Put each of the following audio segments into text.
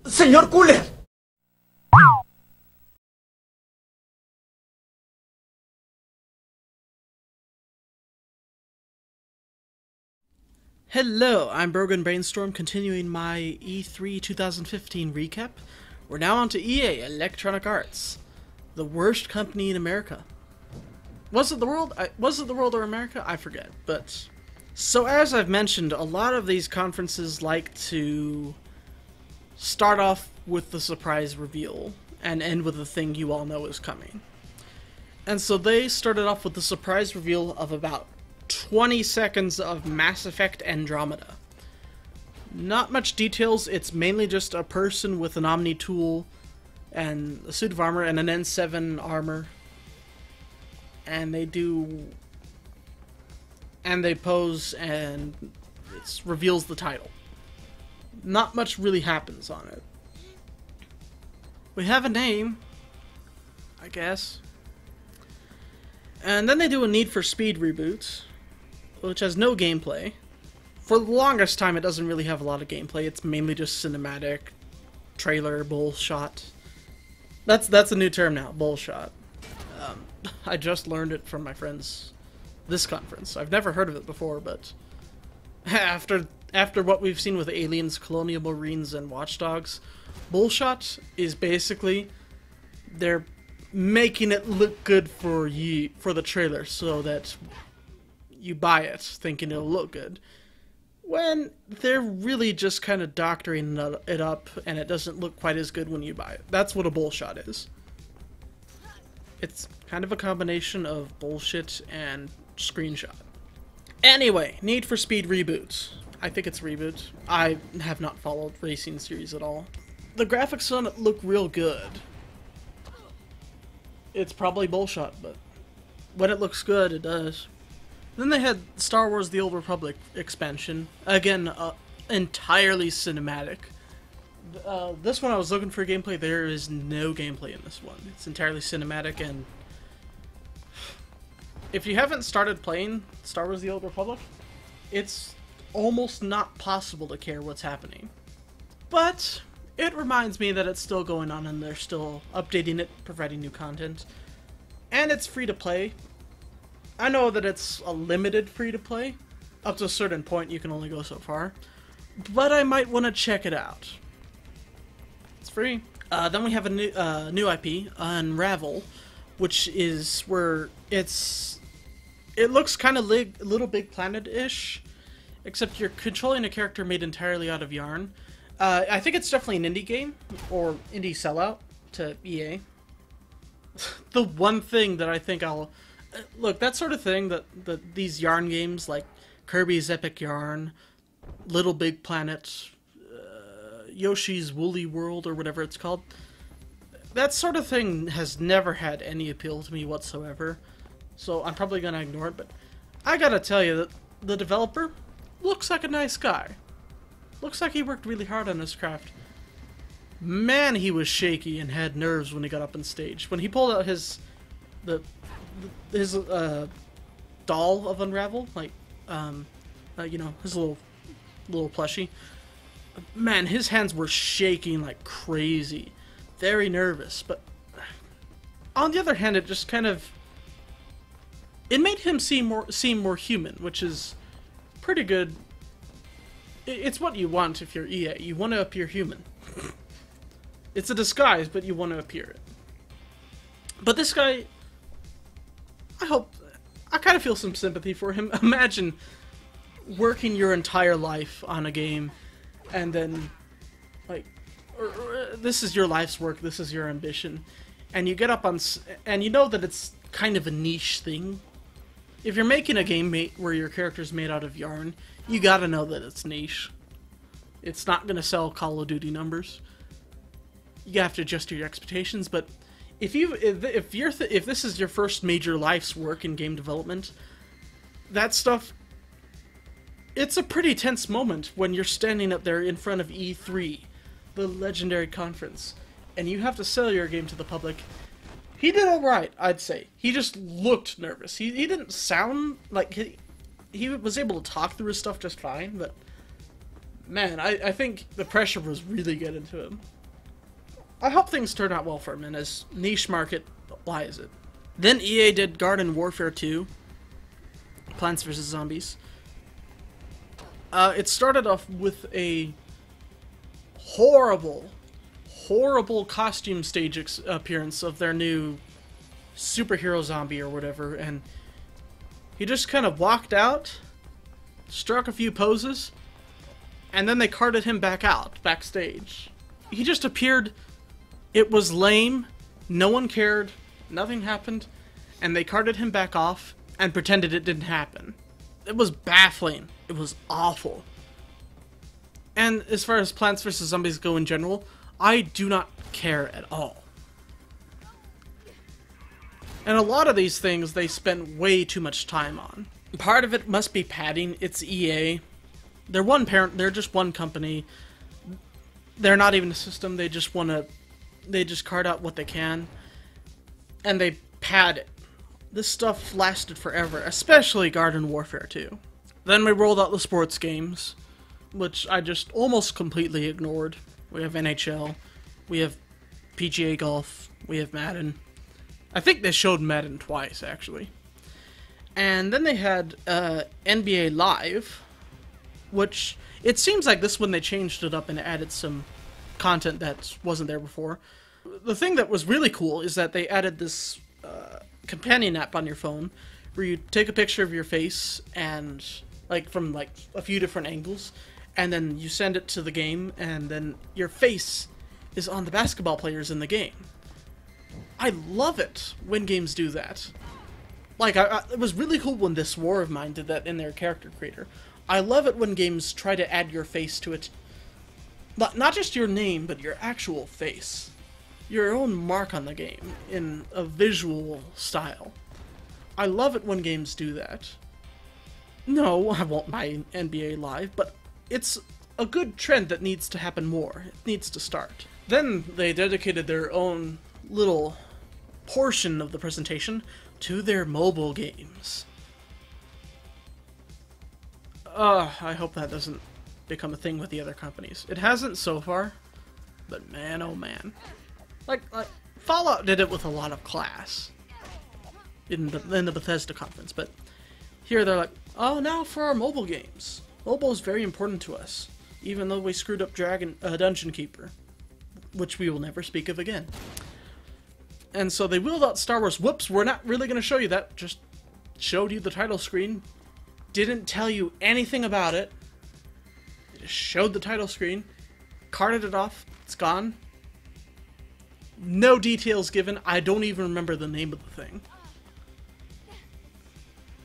Señor Cooler. Hello, I'm Brogan Brainstorm, continuing my E3 2015 recap. We're now on to EA, Electronic Arts, the worst company in America. Was it the world? Was it the world or America? I forget. But so as I've mentioned, a lot of these conferences like to start off with the surprise reveal and end with the thing you all know is coming. And so they started off with the surprise reveal of about 20 seconds of Mass Effect Andromeda. Not much details, it's mainly just a person with an Omni tool and a suit of armor and an N7 armor. And they pose and it reveals the title. Not much really happens on it. We have a name, I guess. And then they do a Need for Speed reboot, which has no gameplay. For the longest time, it doesn't really have a lot of gameplay. It's mainly just cinematic, trailer, bullshot. That's a new term now, bullshot. I just learned it from my friends this conference. I've never heard of it before, but after what we've seen with Aliens, Colonial Marines, and Watch Dogs, bullshot is basically they're making it look good for you for the trailer so that you buy it thinking it'll look good, when they're really just kind of doctoring it up and it doesn't look quite as good when you buy it. That's what a bullshot is. It's kind of a combination of bullshit and screenshot. Anyway, Need for Speed reboot. I think it's reboot. I have not followed racing series at all. The graphics on it look real good. It's probably bullshot, but when it looks good, it does. Then they had Star Wars The Old Republic expansion. Again, entirely cinematic. This one I was looking for gameplay. There is no gameplay in this one. It's entirely cinematic, and if you haven't started playing Star Wars The Old Republic, it's almost not possible to care what's happening. But it reminds me that it's still going on and they're still updating it, providing new content. And it's free to play. I know that it's a limited free to play. Up to a certain point you can only go so far. But I might want to check it out. It's free. Then we have a new IP, Unravel, which is where it looks kind of Little Big Planet-ish, except you're controlling a character made entirely out of yarn. I think it's definitely an indie game, or indie sellout to EA. The one thing that I think I'll... Look, that sort of thing, that these yarn games like Kirby's Epic Yarn, Little Big Planet, Yoshi's Woolly World, or whatever it's called, that sort of thing has never had any appeal to me whatsoever. So I'm probably going to ignore it, but I gotta tell you that the developer looks like a nice guy. Looks like he worked really hard on his craft. Man, he was shaky and had nerves when he got up on stage. When he pulled out his doll of Unravel, like, you know, his little plushie. Man, his hands were shaking like crazy. Very nervous, but on the other hand, it just kind of... It made him seem more human, which is pretty good. It's what you want if you're EA. You want to appear human. It's a disguise, but you want to appear it. But this guy, I kind of feel some sympathy for him. Imagine working your entire life on a game, and then, like, this is your life's work, this is your ambition, and you get up on, and you know that it's kind of a niche thing. If you're making a game where your character's made out of yarn, you gotta know that it's niche. It's not gonna sell Call of Duty numbers. You have to adjust your expectations, but if this is your first major life's work in game development, that stuff, it's a pretty tense moment when you're standing up there in front of E3, the legendary conference, and you have to sell your game to the public. He did alright, I'd say. He just looked nervous. He didn't sound like... He was able to talk through his stuff just fine, but... man, I think the pressure was really getting to him. I hope things turn out well for him in his niche market. Why is it? Then EA did Garden Warfare 2, Plants vs. Zombies. It started off with a horrible costume stage appearance of their new superhero zombie or whatever, and he just kind of walked out, struck a few poses, and then they carted him back out, backstage. He just appeared. It was lame, no one cared, nothing happened, and they carted him back off and pretended it didn't happen. It was baffling. It was awful. And as far as Plants vs. Zombies go in general, I do not care at all. And a lot of these things they spend way too much time on. Part of it must be padding. It's EA. They're one parent. They're just one company. They're not even a system. They just want to. They just cart out what they can, and they pad it. This stuff lasted forever, especially Garden Warfare 2. Then we rolled out the sports games, which I just almost completely ignored. We have NHL, we have PGA Golf, we have Madden. I think they showed Madden twice, actually. And then they had NBA Live, which it seems like this one they changed it up and added some content that wasn't there before. The thing that was really cool is that they added this companion app on your phone where you take a picture of your face and from a few different angles, and then you send it to the game, and then your face is on the basketball players in the game. I love it when games do that. It was really cool when This War of Mine did that in their character creator. I love it when games try to add your face to it. Not just your name, but your actual face. Your own mark on the game in a visual style. I love it when games do that. No, I won't buy NBA Live, but it's a good trend that needs to happen more. It needs to start. Then they dedicated their own little portion of the presentation to their mobile games. I hope that doesn't become a thing with the other companies. It hasn't so far, but man, oh man. Like Fallout did it with a lot of class in the Bethesda conference, but here they're like, oh, now for our mobile games. Mobile is very important to us, even though we screwed up Dungeon Keeper, which we will never speak of again. And so they wheeled out Star Wars. Whoops, we're not really going to show you that. Just showed you the title screen. Didn't tell you anything about it. They just showed the title screen. Carted it off. It's gone. No details given. I don't even remember the name of the thing.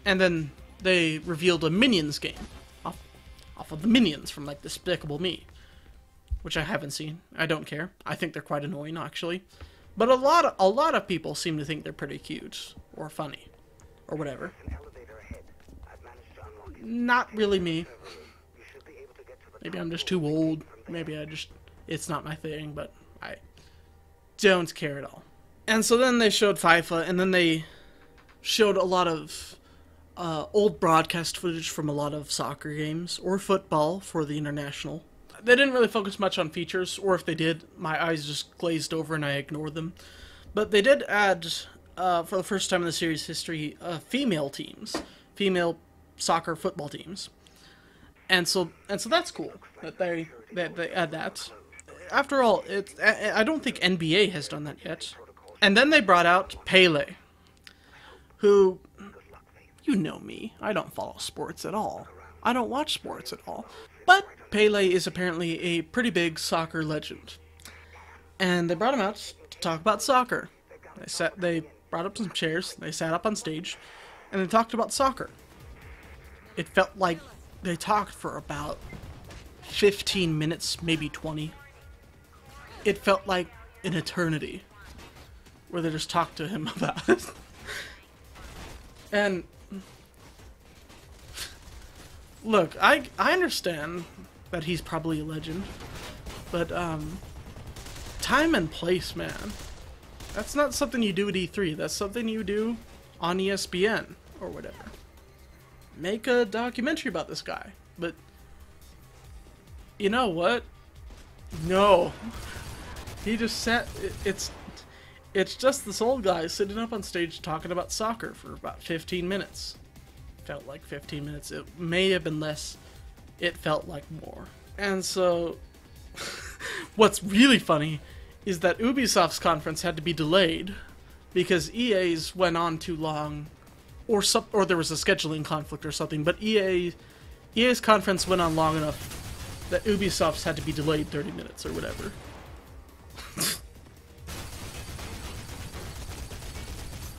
And then they revealed a Minions game. Off of the Minions from, Despicable Me. Which I haven't seen. I don't care. I think they're quite annoying, actually. But a lot of people seem to think they're pretty cute. Or funny. Or whatever. Not really me. Maybe I'm just too old. Maybe it's not my thing, but I don't care at all. And so then they showed FIFA, and then they showed a lot of old broadcast footage from a lot of soccer games, or football for the international. They didn't really focus much on features, or if they did, my eyes just glazed over and I ignored them. But they did add, for the first time in the series history, female teams. Female soccer football teams. And so that's cool that they add that. After all, I don't think NBA has done that yet. And then they brought out Pele, who, you know me, I don't follow sports at all. I don't watch sports at all. But Pele is apparently a pretty big soccer legend. And they brought him out to talk about soccer. They brought up some chairs, they sat up on stage, and they talked about soccer. It felt like they talked for about 15 minutes, maybe 20. It felt like an eternity where they just talked to him about it. And look, I understand that he's probably a legend, but time and place, man. That's not something you do at E3. That's something you do on ESPN or whatever. Make a documentary about this guy. But You know what? No. He just sat... It's just this old guy sitting up on stage talking about soccer for about 15 minutes. Felt like 15 minutes. It may have been less. It felt like more. And so... what's really funny is that Ubisoft's conference had to be delayed because EA's went on too long, or there was a scheduling conflict or something, but EA's conference went on long enough that Ubisoft's had to be delayed 30 minutes or whatever.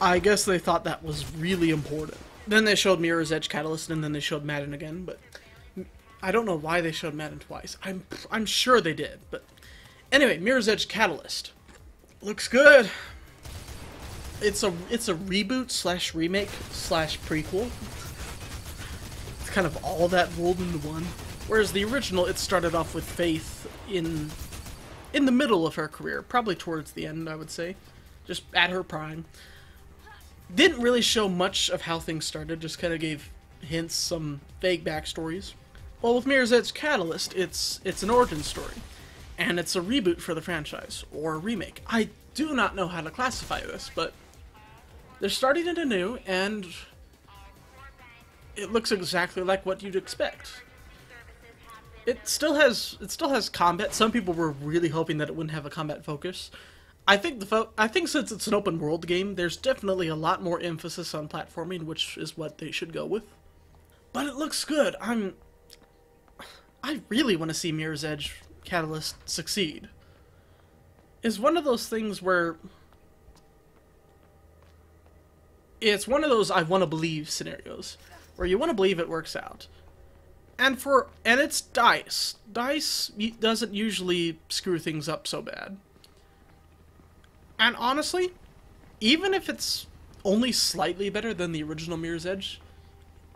I guess they thought that was really important. Then they showed Mirror's Edge Catalyst, and then they showed Madden again, but I don't know why they showed Madden twice. I'm sure they did, but anyway, Mirror's Edge Catalyst looks good. It's a reboot slash remake slash prequel. It's kind of all that rolled into one. Whereas the original, it started off with Faith in the middle of her career, probably towards the end, I would say, just at her prime. Didn't really show much of how things started, just kind of gave hints, some vague backstories. Well, with Mirror's Edge Catalyst, it's an origin story, and it's a reboot for the franchise, or a remake. I do not know how to classify this, but they're starting it anew, and it looks exactly like what you'd expect. It still has combat. Some people were really hoping that it wouldn't have a combat focus. I think since it's an open world game, there's definitely a lot more emphasis on platforming, which is what they should go with. But it looks good. I really want to see Mirror's Edge Catalyst succeed. It's one of those things where it's one of those I want to believe scenarios where you want to believe it works out. And it's DICE. DICE doesn't usually screw things up so bad. And honestly, even if it's only slightly better than the original Mirror's Edge,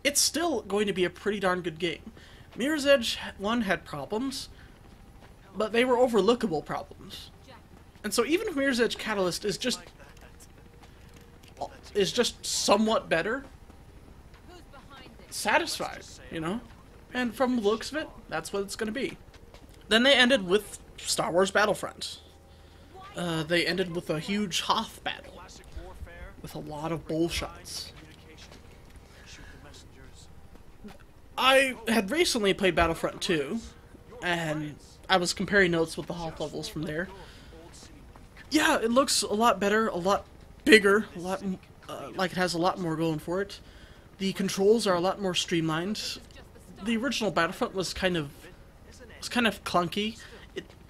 it's still going to be a pretty darn good game. Mirror's Edge 1 had problems, but they were overlookable problems. And so even if Mirror's Edge Catalyst is just somewhat better, satisfied, you know? And from the looks of it, that's what it's going to be. Then they ended with Star Wars Battlefront. They ended with a huge Hoth battle, with a lot of bull shots. I had recently played Battlefront 2, and I was comparing notes with the Hoth levels from there. Yeah, it looks a lot better, a lot bigger, a lot like it has a lot more going for it. The controls are a lot more streamlined. The original Battlefront was kind of clunky.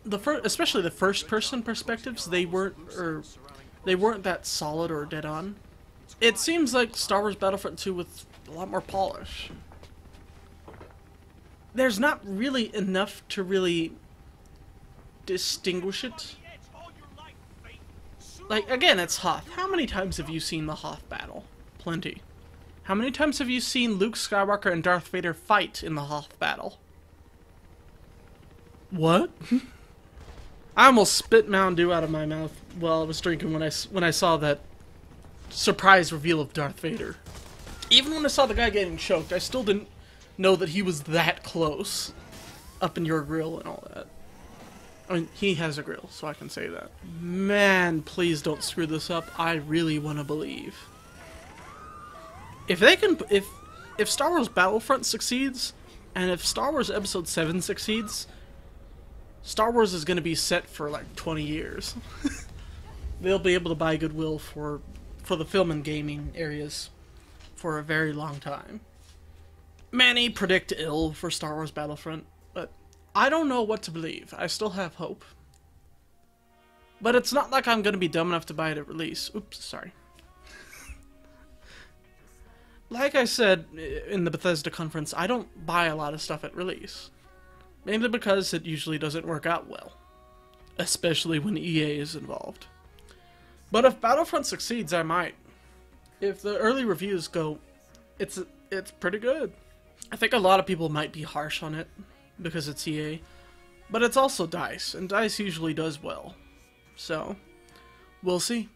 Especially the first-person perspectives, they weren't that solid or dead-on. It seems like Star Wars Battlefront 2 with a lot more polish. There's not really enough to really distinguish it. Like, again, it's Hoth. How many times have you seen the Hoth battle? Plenty. How many times have you seen Luke Skywalker and Darth Vader fight in the Hoth battle? What? I almost spit Mountain Dew out of my mouth while I was drinking when I saw that surprise reveal of Darth Vader. Even when I saw the guy getting choked, I still didn't know that he was that close up in your grill and all that. I mean, he has a grill, so I can say that. Man, please don't screw this up. I really want to believe. If Star Wars Battlefront succeeds, and if Star Wars Episode 7 succeeds, Star Wars is going to be set for like 20 years. They'll be able to buy goodwill for the film and gaming areas for a very long time. Many predict ill for Star Wars Battlefront, but I don't know what to believe. I still have hope. But it's not like I'm going to be dumb enough to buy it at release. Oops, sorry. Like I said in the Bethesda conference, I don't buy a lot of stuff at release. Mainly because it usually doesn't work out well. Especially when EA is involved. But if Battlefront succeeds, I might. If the early reviews go, it's pretty good. I think a lot of people might be harsh on it, because it's EA. But it's also DICE, and DICE usually does well. So, we'll see.